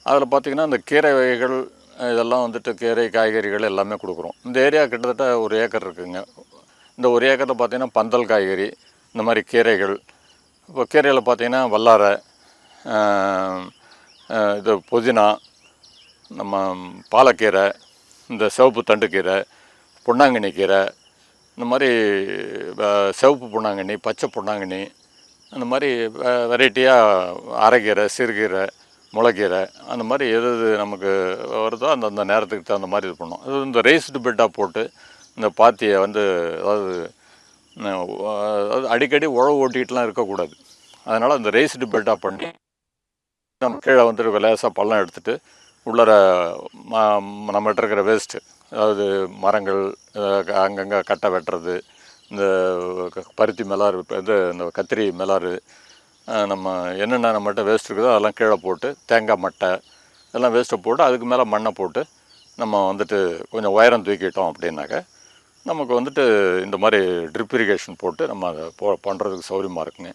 அதில் பார்த்திங்கன்னா இந்த கீரை வகைகள் இதெல்லாம் வந்துட்டு கீரை காய்கறிகள் எல்லாமே கொடுக்குறோம். இந்த ஏரியா கிட்டத்தட்ட 1 ஏக்கர் இருக்குதுங்க. இந்த 1 ஏக்கரில் பார்த்திங்கன்னா பந்தல் காய்கறி, இந்த மாதிரி கீரைகள். இப்போ கீரையில் பார்த்திங்கன்னா வல்லாரை, இது புதினா, நம்ம பாலக்கீரை, இந்த சிவப்பு தண்டுக்கீரை, பொன்னாங்கண்ணி கீரை, இந்த மாதிரி சிவப்பு பொன்னாங்கண்ணி, பச்சை பொன்னாங்கண்ணி, அந்த மாதிரி வெரைட்டியாக அரைக்கீரை, சிறுகீரை, முளைக்கீரை, அந்த மாதிரி எது நமக்கு வருதோ அந்தந்த நேரத்துக்கு தகுந்த மாதிரி இது பண்ணோம். அது இந்த ரைஸ்டு பெட்டாக போட்டு இந்த பாத்தியை அதாவது அடிக்கடி உழவு ஓட்டிகிட்டுலாம் இருக்கக்கூடாது. அதனால் அந்த ரைஸ்டு பெட்டாக பண்ணி நம்ம கீழே வந்துட்டு லேசாக பள்ளம் எடுத்துகிட்டு உள்ளார நம்மகிட்ட இருக்கிற வேஸ்ட்டு, அதாவது மரங்கள் அங்கங்கே கட்டை வெட்டுறது, இந்த பருத்தி மிளாறு, இந்த கத்திரி மிளாறு, நம்ம என்னென்ன நம்மகிட்ட வேஸ்ட் இருக்குதோ அதெல்லாம் கீழே போட்டு, தேங்காய் மட்டை இதெல்லாம் வேஸ்ட்டை போட்டு அதுக்கு மேலே மண்ணை போட்டு நம்ம வந்துட்டு கொஞ்சம் உயரம் தூக்கிட்டோம் அப்படின்னாக்க நமக்கு வந்துட்டு இந்த மாதிரி ட்ரிப் இரிகேஷன் போட்டு நம்ம அதை பண்ணுறதுக்கு சௌகரியமாக இருக்குங்க.